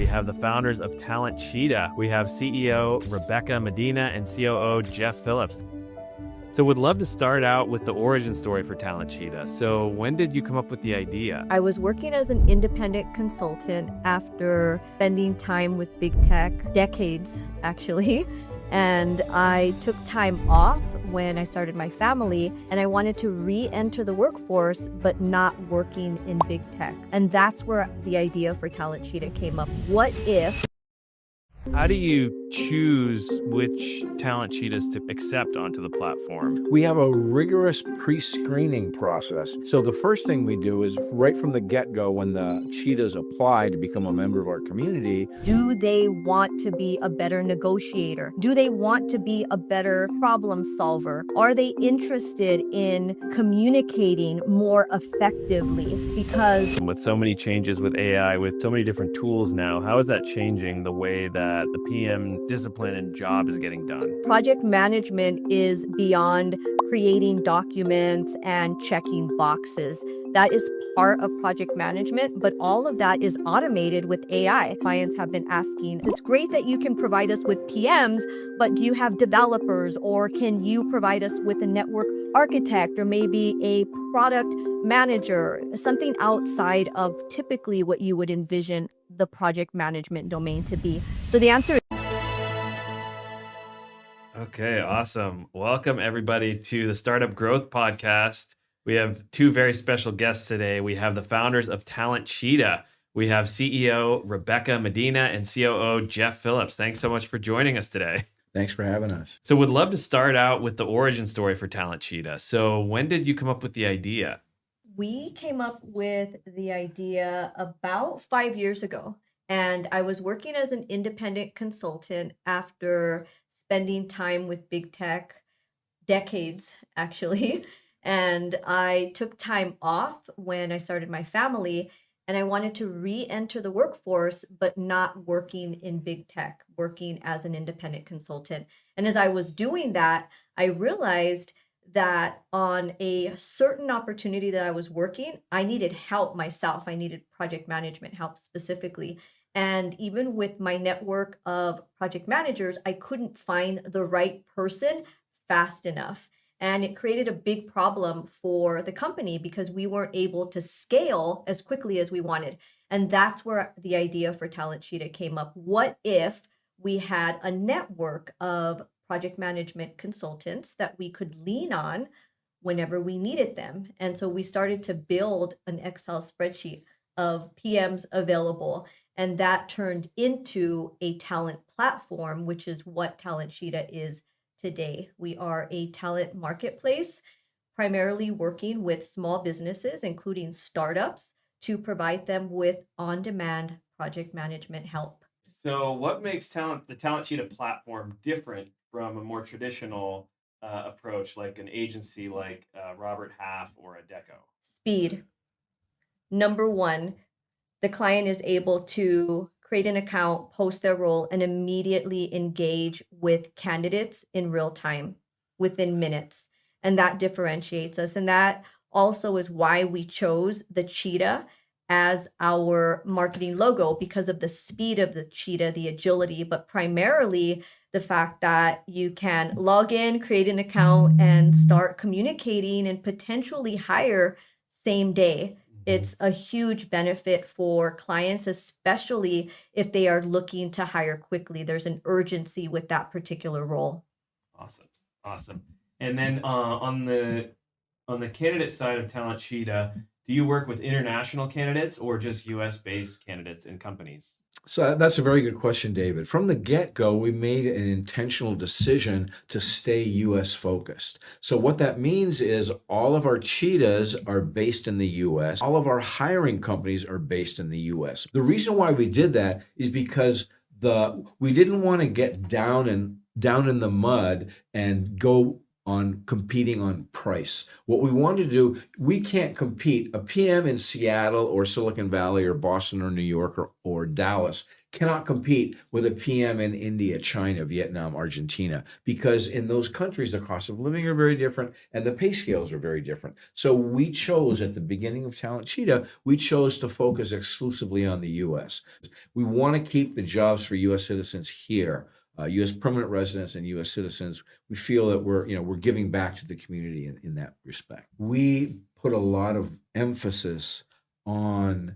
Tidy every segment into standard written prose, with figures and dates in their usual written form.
We have the founders of TalentCheetah. We have CEO Rebecca Medina and COO Jeff Phillips. So would love to start out with the origin story for TalentCheetah. So when did you come up with the idea? I was working as an independent consultant after spending time with big tech, decades actually. And I took time off when I started my family, and I wanted to re-enter the workforce, but not working in big tech. And that's where the idea for TalentCheetah came up. What if? How do you choose which TalentCheetahs to accept onto the platform? We have a rigorous pre-screening process. So the first thing we do is right from the get-go, when the cheetahs apply to become a member of our community. Do they want to be a better negotiator? Do they want to be a better problem solver? Are they interested in communicating more effectively? Because with so many changes with AI, with so many different tools now, how is that changing the way that the PM discipline and job is getting done? project management is beyond creating documents and checking boxes. That is part of project management, but all of that is automated with AI. Clients have been asking, it's great that you can provide us with PMs, but do you have developers, or can you provide us with a network architect, or maybe a product manager, something outside of typically what you would envision the project management domain to be? So the answer is Okay, awesome. Welcome everybody to the Startup Growth Podcast. We have two very special guests today. We have the founders of TalentCheetah. We have CEO Rebecca Medina and COO Jeff Phillips. Thanks so much for joining us today. Thanks for having us. So would love to start out with the origin story for TalentCheetah. So when did you come up with the idea? we came up with the idea about 5 years ago. And I was working as an independent consultant after spending time with big tech, decades actually. And I took time off when I started my family, and I wanted to re-enter the workforce, but not working in big tech, working as an independent consultant. And as I was doing that, I realized that on a certain opportunity that I was working, I needed help myself. I needed project management help specifically. And even with my network of project managers, I couldn't find the right person fast enough. And it created a big problem for the company because we weren't able to scale as quickly as we wanted. And that's where the idea for TalentCheetah came up. What if we had a network of project management consultants that we could lean on whenever we needed them? And so we started to build an Excel spreadsheet of PMs available. And that turned into a talent platform, which is what TalentCheetah is today. We are a talent marketplace, primarily working with small businesses, including startups, to provide them with on-demand project management help. So what makes the TalentCheetah platform different from a more traditional approach like an agency like Robert Half or Adecco? Speed. Number one, the client is able to create an account, post their role, and immediately engage with candidates in real time within minutes. And that differentiates us. And that also is why we chose the cheetah as our marketing logo, because of the speed of the cheetah, the agility, but primarily the fact that you can log in, create an account, and start communicating and potentially hire same day. It's a huge benefit for clients, especially if they are looking to hire quickly. There's an urgency with that particular role. Awesome. And then on the candidate side of TalentCheetah, do you work with international candidates or just US-based candidates and companies? So that's a very good question, David. From the get-go, we made an intentional decision to stay US focused. So what that means is all of our cheetahs are based in the US. All of our hiring companies are based in the US. The reason why we did that is because we didn't want to get down in the mud and go on competing on price. What we want to do, we can't compete. A PM in Seattle or Silicon Valley or Boston or New York or Dallas cannot compete with a PM in India, China, Vietnam, Argentina, because in those countries, the cost of living are very different and the pay scales are very different. So we chose at the beginning of TalentCheetah, we chose to focus exclusively on the US. We want to keep the jobs for US citizens here. U.S. permanent residents and U.S. citizens, we feel that we're giving back to the community in that respect. We put a lot of emphasis on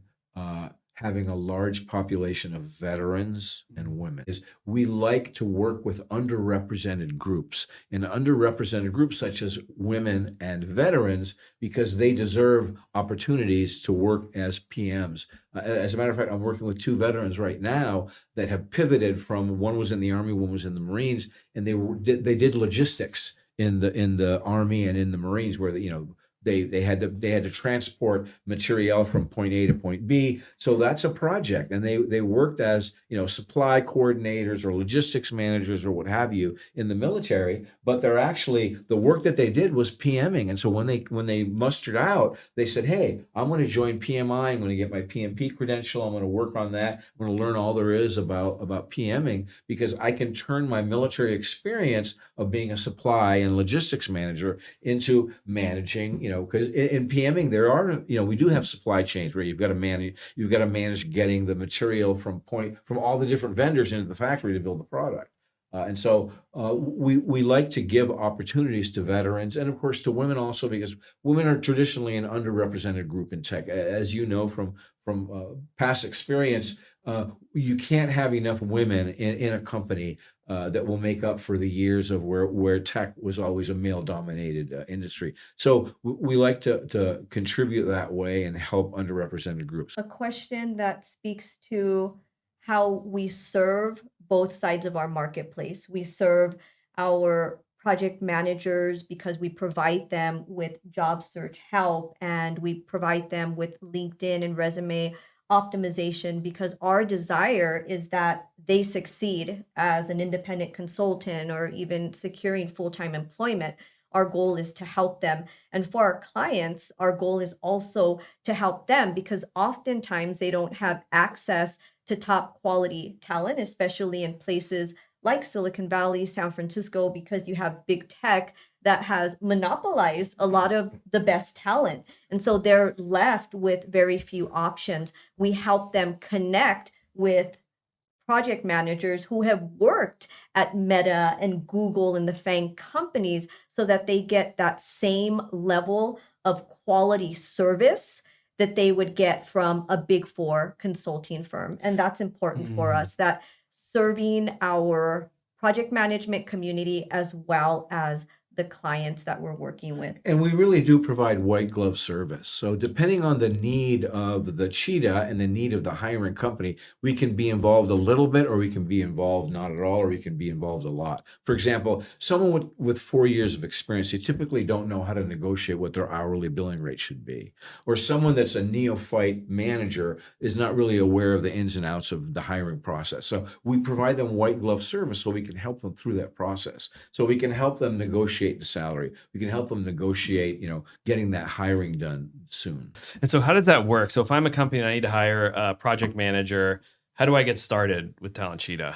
having a large population of veterans and women. We like to work with underrepresented groups, and underrepresented groups such as women and veterans, because they deserve opportunities to work as PMs. As a matter of fact, I'm working with 2 veterans right now that have pivoted from, one was in the Army, one was in the Marines, and they did logistics in the Army and in the Marines, where they had to transport material from point A to point B. So that's a project, and they worked as supply coordinators or logistics managers or what have you in the military. But they're actually, the work that they did was PMing, and so when they mustered out, they said, "Hey, I'm going to join PMI. I'm going to get my PMP credential. I'm going to work on that. I'm going to learn all there is about PMing, because I can turn my military experience of being a supply and logistics manager into managing." Because in PMing, there are, we do have supply chains where you've got to manage getting the material from all the different vendors into the factory to build the product. And so we like to give opportunities to veterans, and of course to women also, because women are traditionally an underrepresented group in tech. As you know from past experience, you can't have enough women in a company that will make up for the years of where tech was always a male-dominated industry. So we like to contribute that way and help underrepresented groups. A question that speaks to how we serve both sides of our marketplace. We serve our project managers because we provide them with job search help, and we provide them with LinkedIn and resume optimization, because our desire is that they succeed as an independent consultant or even securing full-time employment. Our goal is to help them. And for our clients, our goal is also to help them, because oftentimes they don't have access to top quality talent, especially in places like Silicon Valley, San Francisco, because you have big tech that has monopolized a lot of the best talent. And so they're left with very few options. We help them connect with project managers who have worked at Meta and Google and the FANG companies, so that they get that same level of quality service that they would get from a Big Four consulting firm. And that's important for us, that serving our project management community as well as the clients that we're working with. And we really do provide white glove service. So depending on the need of the Cheetah and the need of the hiring company, we can be involved a little bit, or we can be involved not at all, or we can be involved a lot. For example, someone with 4 years of experience, they typically don't know how to negotiate what their hourly billing rate should be. Or someone that's a neophyte manager is not really aware of the ins and outs of the hiring process. So we provide them white glove service so we can help them through that process. So we can help them negotiate the salary. We can help them negotiate, getting that hiring done soon. And so how does that work? So if I'm a company and I need to hire a project manager, how do I get started with TalentCheetah?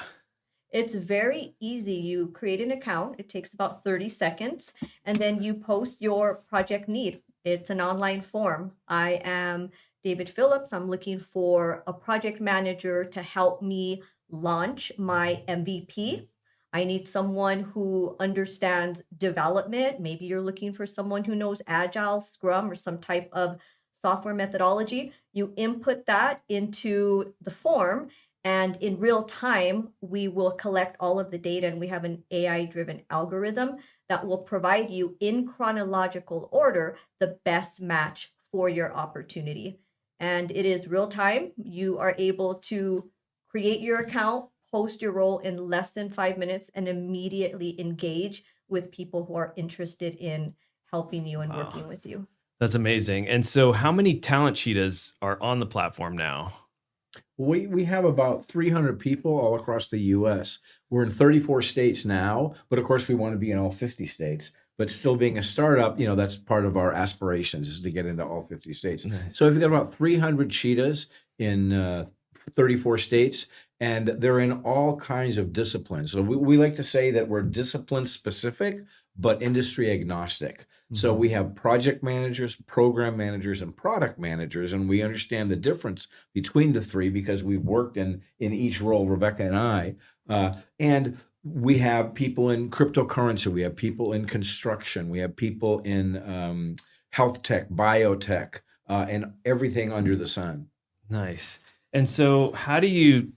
It's very easy. You create an account. It takes about 30 seconds, and then you post your project need. It's an online form. I am David Phillips. I'm looking for a project manager to help me launch my MVP. I need someone who understands development. Maybe you're looking for someone who knows Agile, Scrum, or some type of software methodology. You input that into the form, and in real time, we will collect all of the data, and we have an AI-driven algorithm that will provide you in chronological order the best match for your opportunity. And it is real time. You are able to create your account, post your role in less than 5 minutes, and immediately engage with people who are interested in helping you and working with you. That's amazing. And so how many Talent Cheetahs are on the platform now? We have about 300 people all across the U.S. We're in 34 states now, but of course we want to be in all 50 states. but still being a startup, that's part of our aspirations is to get into all 50 states. Nice. So we've got about 300 cheetahs in 34 states, and they're in all kinds of disciplines. So we like to say that we're discipline specific, but industry agnostic. So we have project managers, program managers, and product managers, and we understand the difference between the three because we've worked in each role, Rebecca and I. And we have people in cryptocurrency, we have people in construction, we have people in health tech, biotech, and everything under the sun. Nice. And so how do you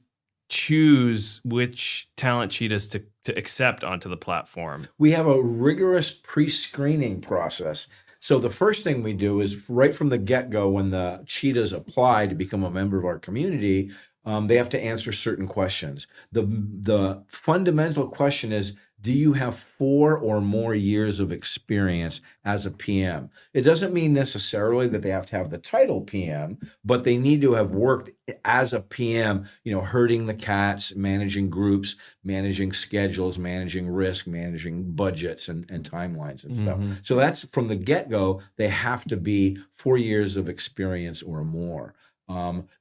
choose which talent cheetahs to accept onto the platform? We have a rigorous pre-screening process. So the first thing we do is right from the get-go, when the cheetahs apply to become a member of our community, they have to answer certain questions. The fundamental question is, do you have 4 or more years of experience as a PM? It doesn't mean necessarily that they have to have the title PM, but they need to have worked as a PM, herding the cats, managing groups, managing schedules, managing risk, managing budgets and timelines and stuff. So that's from the get-go, they have to be 4 years of experience or more.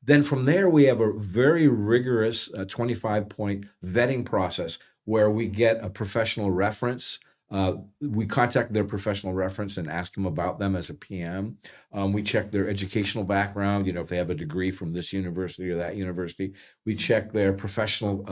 Then from there, we have a very rigorous 25-point vetting process where we get a professional reference. We contact their professional reference and ask them about them as a PM. We check their educational background, if they have a degree from this university or that university. We check their professional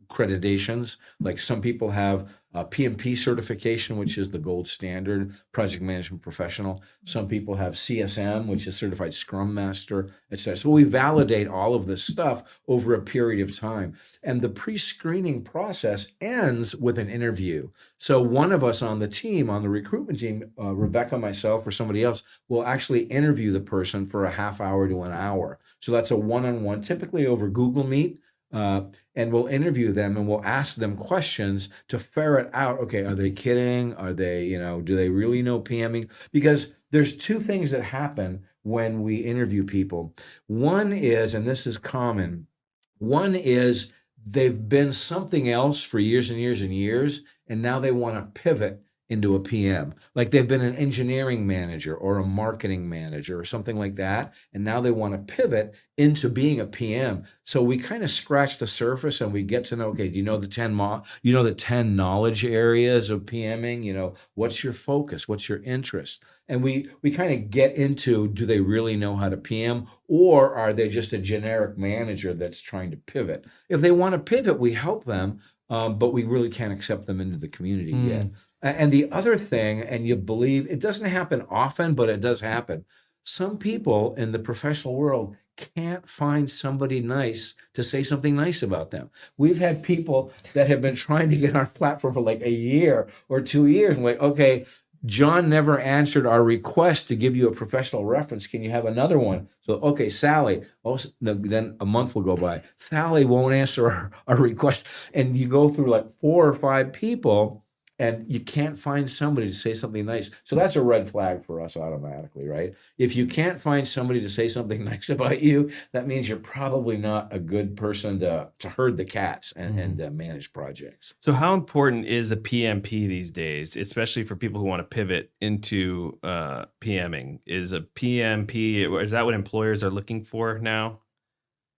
accreditations. Like some people have a PMP certification, which is the gold standard, project management professional. Some people have CSM, which is certified Scrum Master, etc. So we validate all of this stuff over a period of time. And the pre-screening process ends with an interview. So one of us on the team, on the recruitment team, Rebecca, myself, or somebody else, will actually interview the person for a half hour to an hour. So that's a one-on-one, typically over Google Meet. And we'll interview them and we'll ask them questions to ferret out, okay, are they kidding? Are they, do they really know PMing? Because there's two things that happen when we interview people. One is, and this is common, one is they've been something else for years and years and years, and now they want to pivot into a PM. Like they've been an engineering manager or a marketing manager or something like that, and now they want to pivot into being a PM. So we kind of scratch the surface and we get to know, okay, do you know the 10 knowledge areas of PMing? What's your focus? What's your interest? And we kind of get into, do they really know how to PM, or are they just a generic manager that's trying to pivot? If they want to pivot, we help them, but we really can't accept them into the community yet. And the other thing, and you believe, it doesn't happen often, but it does happen. Some people in the professional world can't find somebody nice to say something nice about them. We've had people that have been trying to get on our platform for like a year or 2 years. And like, okay, John never answered our request to give you a professional reference. Can you have another one? So, okay, Sally. Oh, then a month will go by. Sally won't answer our request. And you go through like 4 or 5 people, and you can't find somebody to say something nice. So that's a red flag for us automatically, right? If you can't find somebody to say something nice about you, that means you're probably not a good person to herd the cats and manage projects. So how important is a PMP these days, especially for people who want to pivot into PMing? Is a PMP, is that what employers are looking for now?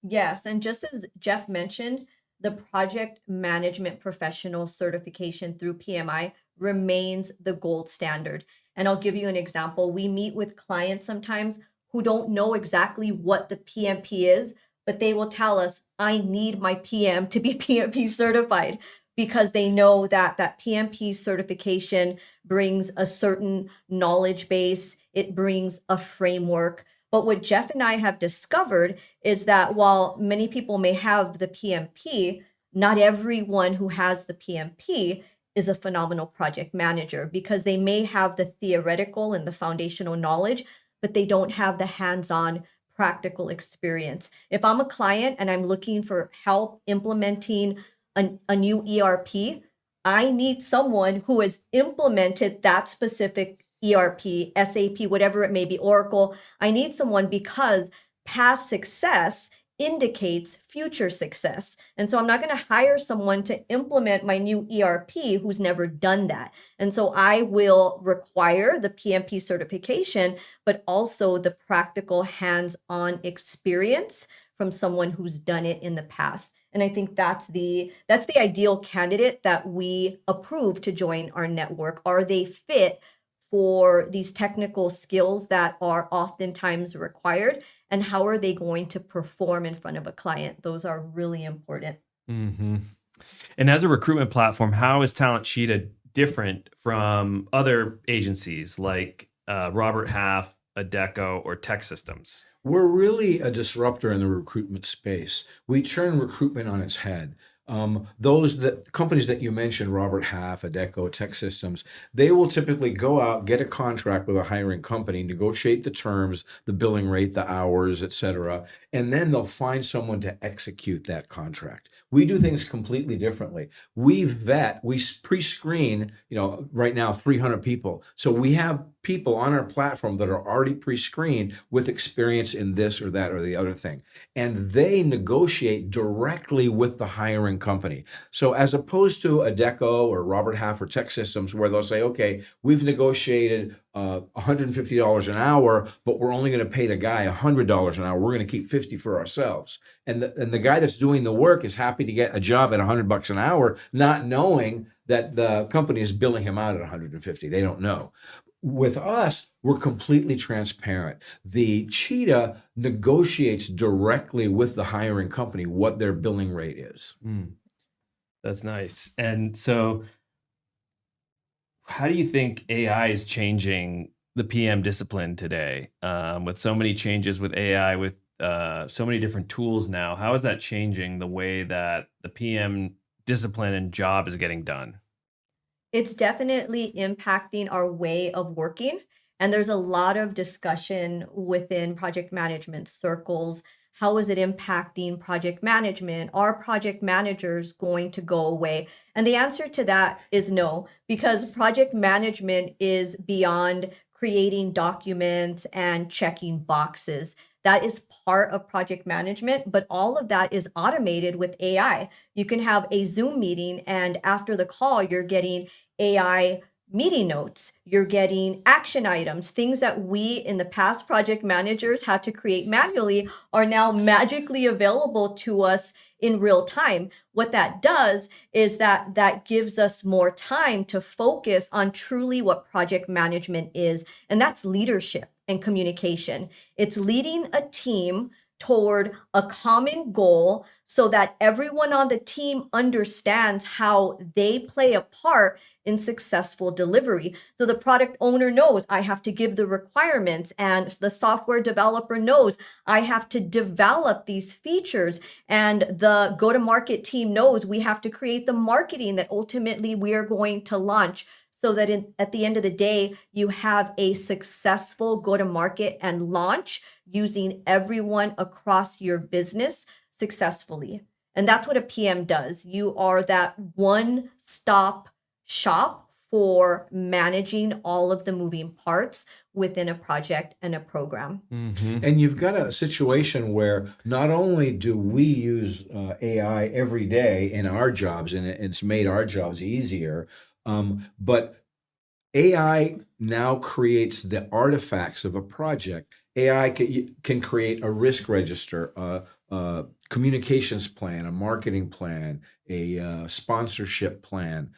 Yes, and just as Jeff mentioned, the project management professional certification through PMI remains the gold standard. And I'll give you an example. We meet with clients sometimes who don't know exactly what the PMP is, but they will tell us, I need my PM to be PMP certified, because they know that that PMP certification brings a certain knowledge base, it brings a framework. But what Jeff and I have discovered is that while many people may have the PMP, not everyone who has the PMP is a phenomenal project manager, because they may have the theoretical and the foundational knowledge, but they don't have the hands-on practical experience. If I'm a client and I'm looking for help implementing a new ERP, I need someone who has implemented that specific ERP, SAP, whatever it may be, Oracle. I need someone, because past success indicates future success. And so I'm not going to hire someone to implement my new ERP who's never done that. And so I will require the PMP certification, but also the practical hands-on experience from someone who's done it in the past. And I think that's the ideal candidate that we approve to join our network. Are they fit for these technical skills that are oftentimes required? And how are they going to perform in front of a client? Those are really important. Mm-hmm. And as a recruitment platform, how is TalentCheetah different from other agencies like Robert Half, Adecco, or Tech Systems? We're really a disruptor in the recruitment space. We turn recruitment on its head. Companies that you mentioned, Robert Half, Adecco, Tech Systems, they will typically go out, get a contract with a hiring company, negotiate the terms, the billing rate, the hours, et cetera, and then they'll find someone to execute that contract. We do things completely differently. We pre-screen, right now 300 people. So we have people on our platform that are already pre-screened with experience in this or that or the other thing. And they negotiate directly with the hiring company. So as opposed to Adecco or Robert Half or Tech Systems, where they'll say, okay, we've negotiated $150 an hour, but we're only going to pay the guy $100 an hour. We're going to keep 50 for ourselves. And the guy that's doing the work is happy to get a job at $100 an hour, not knowing that the company is billing him out at 150. They don't know. With us, we're completely transparent. The Cheetah negotiates directly with the hiring company what their billing rate is. That's nice. And so how do you think AI is changing the PM discipline today? With so many changes with AI, with so many different tools now, how is that changing the way that the PM discipline and job is getting done? It's definitely impacting our way of working. And there's a lot of discussion within project management circles. How is it impacting project management? Are project managers going to go away? And the answer to that is no, because project management is beyond creating documents and checking boxes. That is part of project management, but all of that is automated with AI. You can have a Zoom meeting, and after the call, you're getting AI meeting notes, you're getting action items, things that we in the past project managers had to create manually are now magically available to us in real time. What that does is that gives us more time to focus on truly what project management is, and that's leadership and communication. It's leading a team toward a common goal so that everyone on the team understands how they play a part in successful delivery. So the product owner knows I have to give the requirements, and the software developer knows I have to develop these features, and the go-to-market team knows we have to create the marketing that ultimately we are going to launch, so that at the end of the day, you have a successful go-to-market and launch using everyone across your business successfully. And that's what a PM does. You are that one-stop shop for managing all of the moving parts within a project and a program. Mm-hmm. And you've got a situation where not only do we use AI every day in our jobs, and it's made our jobs easier, but AI now creates the artifacts of a project. AI can create a risk register, a communications plan, a marketing plan, a sponsorship plan,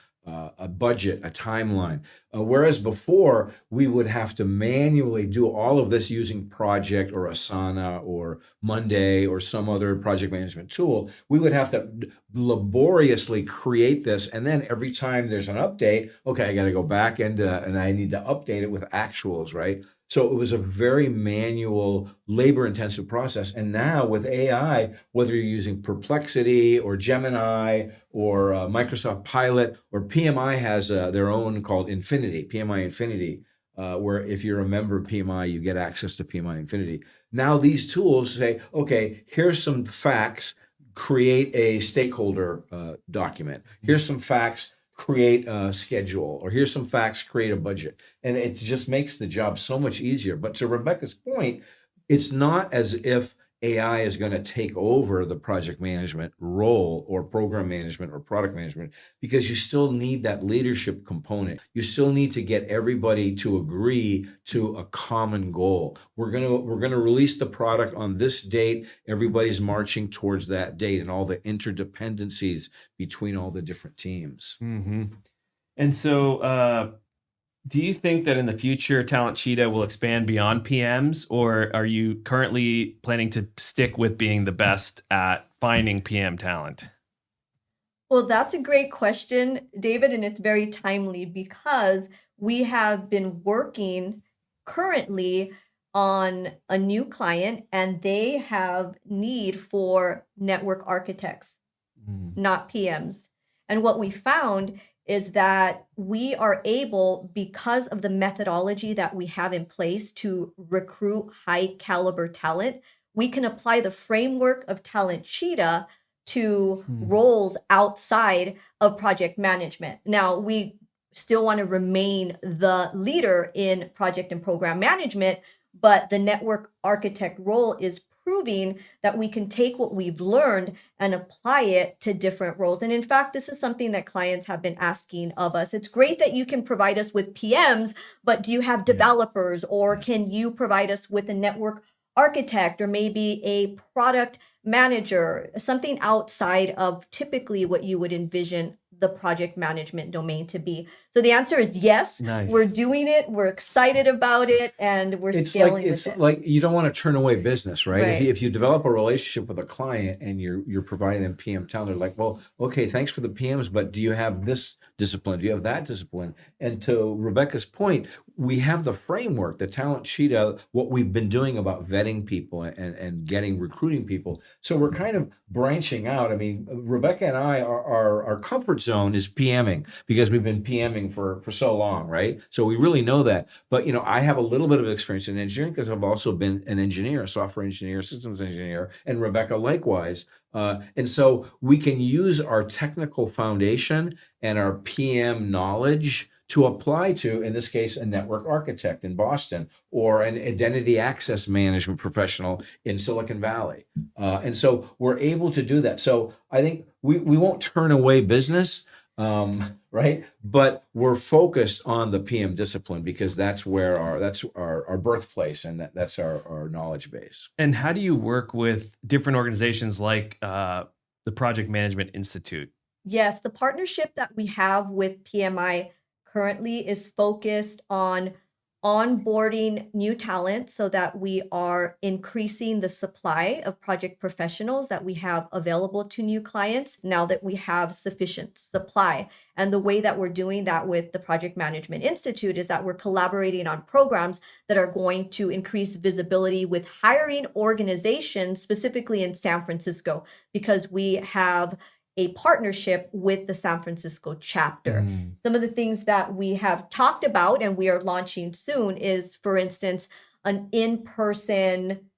a budget, a timeline. Whereas before, we would have to manually do all of this using Project or Asana or Monday or some other project management tool. We would have to laboriously create this. And then every time there's an update, okay, I got to go back and I need to update it with actuals, right? So it was a very manual, labor-intensive process. And now with AI, whether you're using Perplexity or Gemini or Microsoft Pilot, or PMI has their own called Infinity, PMI Infinity, where if you're a member of PMI, you get access to PMI Infinity. Now these tools say, okay, here's some facts, create a stakeholder document. Here's some facts, create a schedule, or here's some facts, create a budget. And it just makes the job so much easier. But to Rebecca's point, it's not as if AI is going to take over the project management role or program management or product management, because you still need that leadership component. You still need to get everybody to agree to a common goal. We're going to release the product on this date. Everybody's marching towards that date, and all the interdependencies between all the different teams. Mm-hmm. And so, do you think that in the future, TalentCheetah will expand beyond PMs, or are you currently planning to stick with being the best at finding PM talent? Well, that's a great question, David, and it's very timely because we have been working currently on a new client and they have need for network architects, not PMs. And what we found is that we are able, because of the methodology that we have in place to recruit high caliber talent, we can apply the framework of TalentCheetah to roles outside of project management. Now, we still want to remain the leader in project and program management, but the network architect role is proving that we can take what we've learned and apply it to different roles. And in fact, this is something that clients have been asking of us. It's great that you can provide us with PMs, but do you have developers, or can you provide us with a network architect, or maybe a product manager, something outside of typically what you would envision the project management domain to be? So the answer is yes. Nice. We're doing it. We're excited about it, and we're scaling with it. Like you don't want to turn away business, right? Right. If you develop a relationship with a client and you're providing them PM talent, they're like, well, okay, thanks for the PMs, but do you have this discipline? Do you have that discipline? And to Rebecca's point, we have the framework, the TalentCheetah, what we've been doing about vetting people and recruiting people. So we're kind of branching out. I mean, Rebecca and I, our comfort zone is PMing, because we've been PMing for so long, right? So we really know that. But I have a little bit of experience in engineering because I've also been an engineer, a software engineer, systems engineer, and Rebecca likewise. And so we can use our technical foundation and our PM knowledge to apply to, in this case, a network architect in Boston, or an identity access management professional in Silicon Valley. And so we're able to do that. So I think we won't turn away business, right? But we're focused on the PM discipline because that's where our birthplace, and that's our knowledge base. And how do you work with different organizations like the Project Management Institute? Yes, the partnership that we have with PMI currently is focused on onboarding new talent so that we are increasing the supply of project professionals that we have available to new clients now that we have sufficient supply. And the way that we're doing that with the Project Management Institute is that we're collaborating on programs that are going to increase visibility with hiring organizations, specifically in San Francisco, because we have a partnership with the San Francisco chapter. Some of the things that we have talked about and we are launching soon is, for instance, an in-person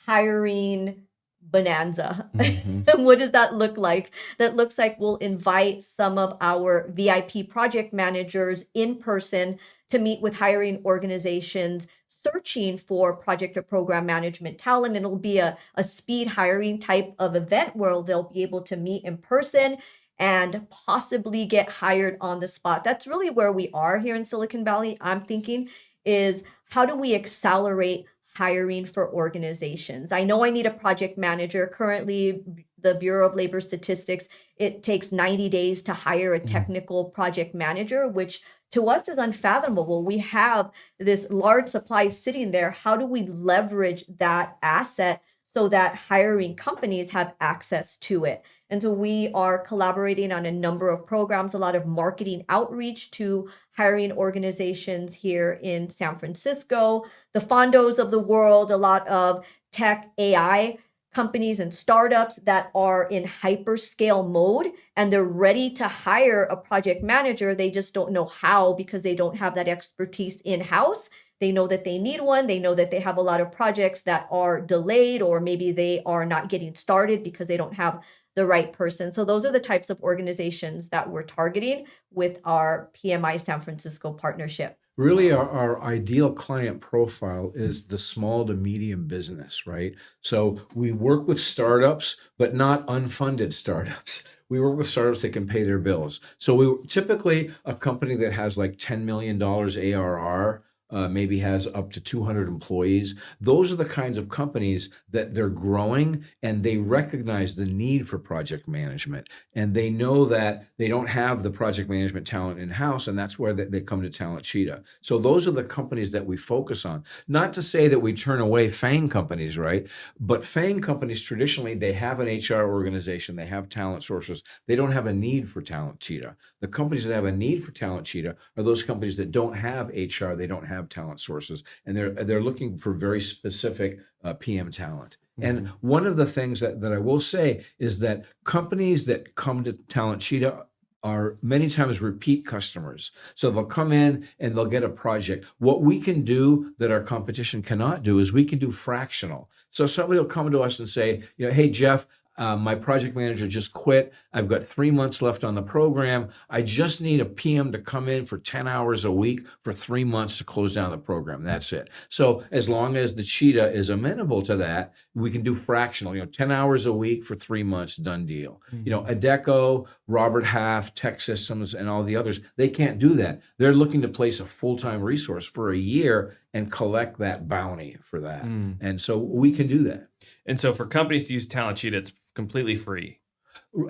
hiring bonanza. And what does that look like? That looks like we'll invite some of our VIP project managers in person to meet with hiring organizations searching for project or program management talent. And it'll be a speed hiring type of event where they'll be able to meet in person and possibly get hired on the spot. That's really where we are here in Silicon Valley. I'm thinking is, how do we accelerate hiring for organizations? I know I need a project manager. Currently, the Bureau of Labor Statistics, it takes 90 days to hire a technical project manager, which to us is unfathomable. We have this large supply sitting there. How do we leverage that asset so that hiring companies have access to it? And so we are collaborating on a number of programs, a lot of marketing outreach to hiring organizations here in San Francisco, the Fondos of the world, a lot of tech AI companies and startups that are in hyperscale mode, and they're ready to hire a project manager. They just don't know how because they don't have that expertise in-house. They know that they need one. They know that they have a lot of projects that are delayed, or maybe they are not getting started because they don't have the right person. So those are the types of organizations that we're targeting with our PMI San Francisco partnership. Really, our ideal client profile is the small to medium business, right? So we work with startups, but not unfunded startups. We work with startups that can pay their bills. So we typically a company that has like $10 million ARR, maybe has up to 200 employees. Those are the kinds of companies that they're growing and they recognize the need for project management. And they know that they don't have the project management talent in-house, and that's where they come to TalentCheetah. So those are the companies that we focus on. Not to say that we turn away FANG companies, right? But FANG companies, traditionally, they have an HR organization, they have talent sources. They don't have a need for TalentCheetah. The companies that have a need for TalentCheetah are those companies that don't have HR, they don't have talent sources, and they're looking for very specific PM talent. And one of the things that I will say is that companies that come to TalentCheetah are many times repeat customers. So they'll come in and they'll get a project. What we can do that our competition cannot do is we can do fractional. So somebody will come to us and say, hey, Jeff, my project manager just quit. I've got 3 months left on the program. I just need a PM to come in for 10 hours a week for 3 months to close down the program. That's it. So as long as the Cheetah is amenable to that, we can do fractional, 10 hours a week for 3 months, done deal. Adecco, Robert Half, Tech Systems, and all the others, they can't do that. They're looking to place a full-time resource for a year and collect that bounty for that. And so we can do that. And so for companies to use TalentCheetah, it's completely free.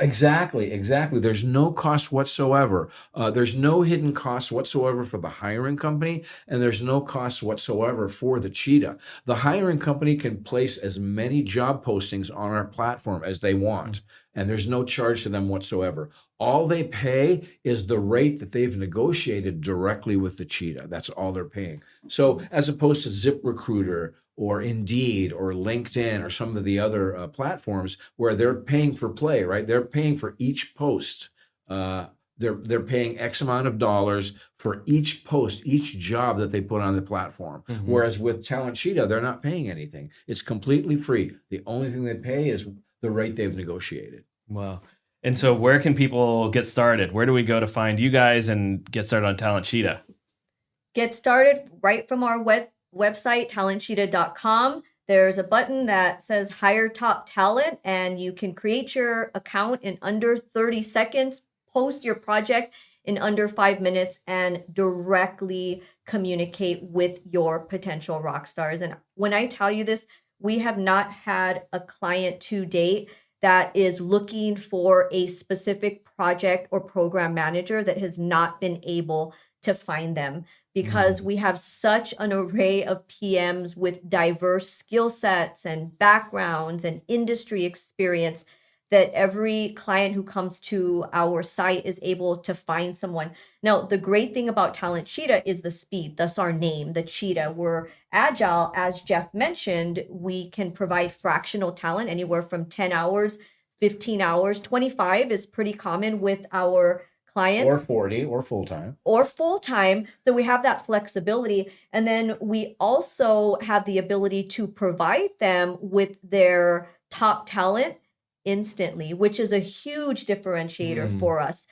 Exactly. There's no cost whatsoever. There's no hidden cost whatsoever for the hiring company, and there's no cost whatsoever for the Cheetah. The hiring company can place as many job postings on our platform as they want, and there's no charge to them whatsoever. All they pay is the rate that they've negotiated directly with the Cheetah. That's all they're paying. So as opposed to ZipRecruiter or Indeed or LinkedIn or some of the other platforms where they're paying for play, right? They're paying for each post. They're paying X amount of dollars for each post, each job that they put on the platform. Whereas with TalentCheetah, they're not paying anything. It's completely free. The only thing they pay is the rate they've negotiated. Wow. And so where can people get started? Where do we go to find you guys and get started on TalentCheetah? Get started right from our website, TalentCheetah.com. There's a button that says Hire Top Talent, and you can create your account in under 30 seconds, post your project in under 5 minutes, and directly communicate with your potential rock stars. And when I tell you this, we have not had a client to date that is looking for a specific project or program manager that has not been able to find them, because we have such an array of PMs with diverse skill sets and backgrounds and industry experience that every client who comes to our site is able to find someone. Now, the great thing about TalentCheetah is the speed, thus our name, the Cheetah. We're agile, as Jeff mentioned. We can provide fractional talent anywhere from 10 hours, 15 hours, 25 is pretty common with our clients. Or 40 or full-time. Or full-time. So we have that flexibility. And then we also have the ability to provide them with their top talent instantly, which is a huge differentiator for us.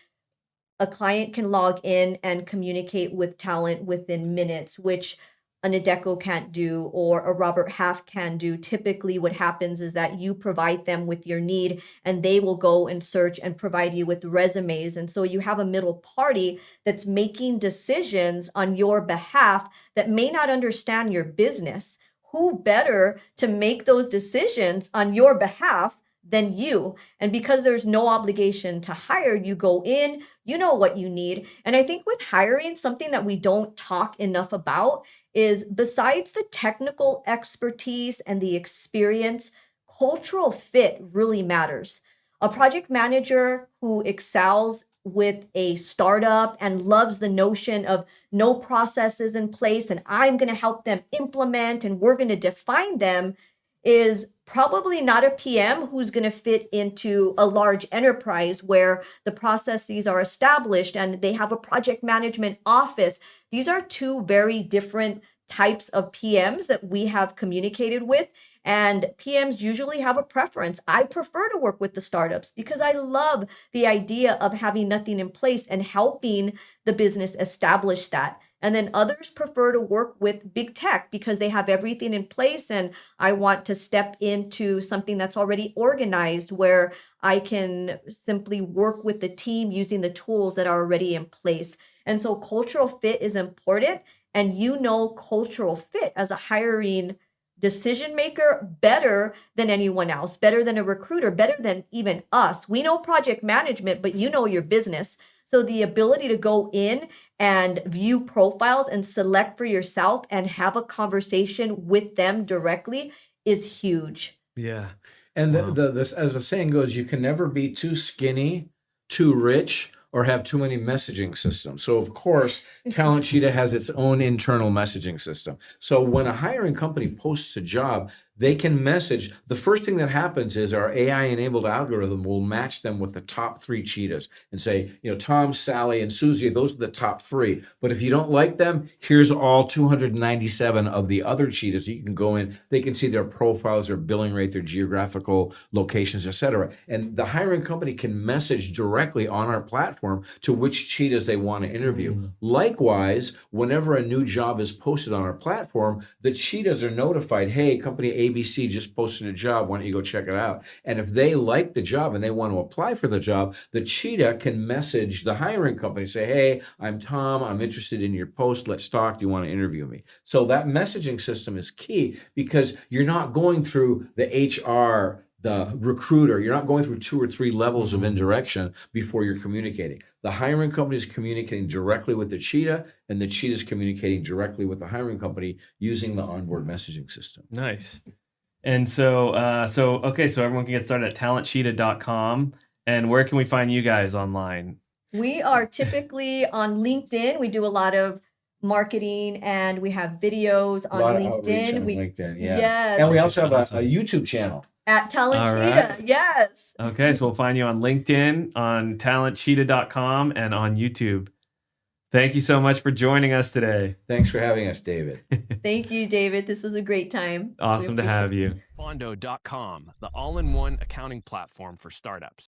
A client can log in and communicate with talent within minutes, which an Adecco can't do or a Robert Half can do. Typically what happens is that you provide them with your need and they will go and search and provide you with resumes. And so you have a middle party that's making decisions on your behalf that may not understand your business. Who better to make those decisions on your behalf than you? And because there's no obligation to hire, you go in, you know what you need. And I think with hiring, something that we don't talk enough about is, besides the technical expertise and the experience, cultural fit really matters. A project manager who excels with a startup and loves the notion of no processes in place and I'm going to help them implement and we're going to define them is probably not a PM who's going to fit into a large enterprise where the processes are established and they have a project management office. These are two very different types of PMs that we have communicated with. And PMs usually have a preference. I prefer to work with the startups because I love the idea of having nothing in place and helping the business establish that. And then others prefer to work with big tech because they have everything in place. And I want to step into something that's already organized where I can simply work with the team using the tools that are already in place. And so cultural fit is important. And cultural fit as a hiring decision maker better than anyone else, better than a recruiter, better than even us. We know project management, but you know your business. So the ability to go in and view profiles and select for yourself and have a conversation with them directly is huge. Yeah. And Wow. this, as the saying goes, you can never be too skinny, too rich, or have too many messaging systems. So of course, TalentCheetah has its own internal messaging system. So when a hiring company posts a job, they can message. The first thing that happens is our AI-enabled algorithm will match them with the top 3 cheetahs and say, Tom, Sally, and Susie, those are the top 3. But if you don't like them, here's all 297 of the other cheetahs. You can go in, they can see their profiles, their billing rate, their geographical locations, etc. And the hiring company can message directly on our platform to which cheetahs they want to interview. Likewise, whenever a new job is posted on our platform, the cheetahs are notified, hey, company ABC just posted a job, why don't you go check it out? And if they like the job and they want to apply for the job, the cheetah can message the hiring company, say, hey, I'm Tom, I'm interested in your post, let's talk, do you want to interview me? So that messaging system is key because you're not going through the HR, the recruiter, you're not going through 2 or 3 levels of indirection before you're communicating. The hiring company is communicating directly with the cheetah, and the cheetah is communicating directly with the hiring company using the onboard messaging system. Nice. And so everyone can get started at TalentCheetah.com. And where can we find you guys online? We are typically on LinkedIn. We do a lot of marketing and we have videos on A lot of LinkedIn. outreach on LinkedIn, yeah. Yes. And we also have Awesome. a YouTube channel. At All TalentCheetah, right. yes. Okay, so we'll find you on LinkedIn, on TalentCheetah.com, and on YouTube. Thank you so much for joining us today. Thanks for having us, David. Thank you, David. This was a great time. Awesome to have you. Fondo.com, the all-in-one accounting platform for startups.